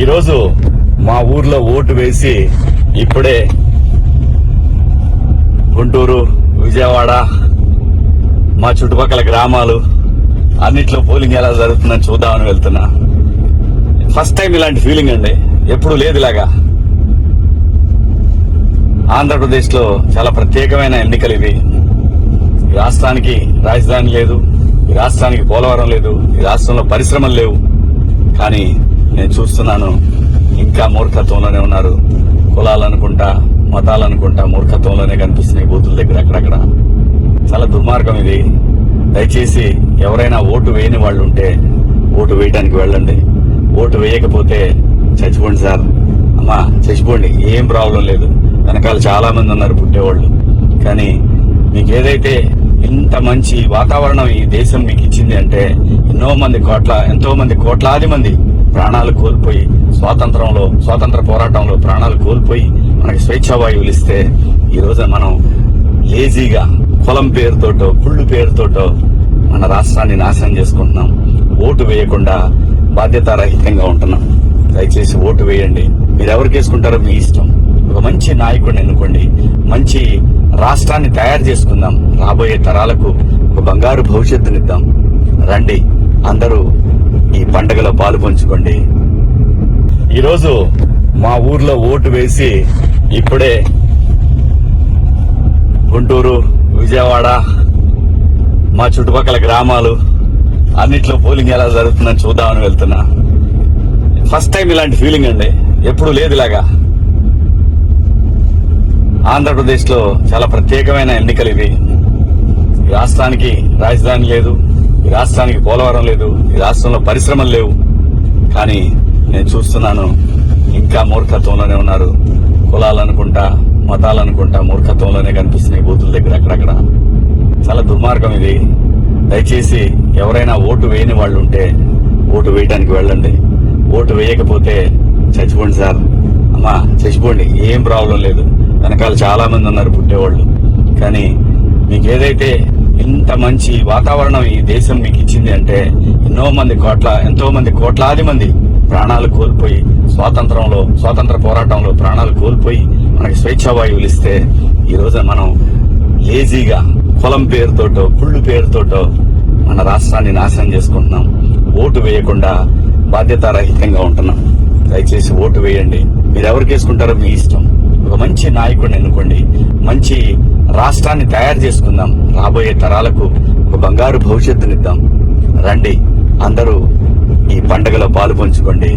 ఈరోజు మా ఊర్లో ఓటు వేసి ఇప్పుడే గుంటూరు, విజయవాడ, మా చుట్టుపక్కల గ్రామాలు అన్నిట్లో పోలింగ్ ఎలా జరుగుతుందని చూద్దామని వెళ్తున్నా. ఫస్ట్ టైం ఇలాంటి ఫీలింగ్ అండి, ఎప్పుడు లేదు ఇలాగా. ఆంధ్రప్రదేశ్ లో చాలా ప్రత్యేకమైన ఎన్నికలు ఇవి. ఈ రాష్ట్రానికి రాజధాని లేదు, ఈ రాష్ట్రానికి పోలవరం లేదు, ఈ రాష్ట్రంలో పరిశ్రమలు లేవు. కానీ నేను చూస్తున్నాను, ఇంకా మూర్ఖత్వంలోనే ఉన్నారు. కులాలనుకుంటా, మతాలనుకుంటా మూర్ఖత్వంలోనే కనిపిస్తున్నాయి బూతుల దగ్గర అక్కడక్కడ. చాలా దుర్మార్గం ఇది. దయచేసి ఎవరైనా ఓటు వేయని వాళ్ళు ఉంటే ఓటు వేయడానికి వెళ్ళండి. ఓటు వేయకపోతే చచ్చిపోండి సార్, అమ్మా చచ్చిపోండి, ఏం ప్రాబ్లం లేదు. వెనకాల చాలా మంది ఉన్నారు పుట్టేవాళ్ళు. కానీ మీకు ఏదైతే ఇంత మంచి వాతావరణం ఈ దేశం మీకు ఇచ్చింది అంటే, ఎంతో మంది కోట్లాది మంది ప్రాణాలు కోల్పోయి స్వాతంత్ర పోరాటంలో ప్రాణాలు కోల్పోయి మనకి స్వేచ్ఛావాయువులు ఇస్తే, ఈ రోజు మనం లేజీగా కులం పేరుతోటో కుళ్ళు పేరుతోటో మన రాష్ట్రాన్ని నాశనం చేసుకుంటున్నాం. ఓటు వేయకుండా బాధ్యతారహితంగా ఉంటున్నాం. దయచేసి ఓటు వేయండి. మీరు ఎవరికి వేసుకుంటారో మీ ఇష్టం. ఒక మంచి నాయకుడిని ఎన్నుకోండి. మంచి రాష్ట్రాన్ని తయారు చేసుకుందాం. రాబోయే తరాలకు ఒక బంగారు భవిష్యత్తునిద్దాం. రండి, అందరూ ఈ పండుగలో పాలు పంచుకోండి. ఈరోజు మా ఊర్లో ఓటు వేసి ఇప్పుడే గుంటూరు, విజయవాడ, మా చుట్టుపక్కల గ్రామాలు అన్నిట్లో పోలింగ్ ఎలా జరుగుతుందని చూద్దామని వెళ్తున్నా. ఫస్ట్ టైం ఇలాంటి ఫీలింగ్ అండి, ఎప్పుడు లేదు ఇలాగా. ఆంధ్రప్రదేశ్ లో చాలా ప్రత్యేకమైన ఎన్నికలు ఇవి. ఈ రాష్ట్రానికి రాజధాని లేదు, ఈ రాష్ట్రానికి పోలవరం లేదు, ఈ రాష్ట్రంలో పరిశ్రమలు లేవు. కానీ నేను చూస్తున్నాను, ఇంకా మూర్ఖత్వంలోనే ఉన్నారు. కులాలనుకుంటా, మతాలనుకుంటా మూర్ఖత్వంలోనే కనిపిస్తున్నాయి బూతుల దగ్గర అక్కడక్కడ. చాలా దుర్మార్గం ఇది. దయచేసి ఎవరైనా ఓటు వేయని వాళ్ళు ఉంటే ఓటు వేయడానికి వెళ్ళండి. ఓటు వేయకపోతే చచ్చిపోండి సార్, అమ్మా చచ్చిపోండి, ఏం ప్రాబ్లం లేదు. వెనకాల చాలా మంది ఉన్నారు పుట్టేవాళ్ళు. కానీ మీకు ఏదైతే ఇంత మంచి వాతావరణం ఈ దేశం మీకు ఇచ్చింది అంటే, ఎంతో మంది కోట్లాది మంది ప్రాణాలు కోల్పోయి స్వాతంత్ర పోరాటంలో ప్రాణాలు కోల్పోయి మనకి స్వేచ్ఛావాయువులు ఇస్తే, ఈ రోజు మనం లేజీగా కులం పేరుతోటో కుళ్ళు పేరుతోటో మన రాష్ట్రాన్ని నాశనం చేసుకుంటున్నాం. ఓటు వేయకుండా బాధ్యతారహితంగా ఉంటున్నాం. దయచేసి ఓటు వేయండి. మీరు ఎవరికి వేసుకుంటారో మీ ఇష్టం. ఒక మంచి నాయకుడిని ఎన్నుకోండి. మంచి రాష్ట్రాన్ని తయారు చేసుకుందాం. రాబోయే తరాలకు ఒక బంగారు భవిష్యత్తునిద్దాం. రండి, అందరూ ఈ పండుగలో పాలు పంచుకోండి.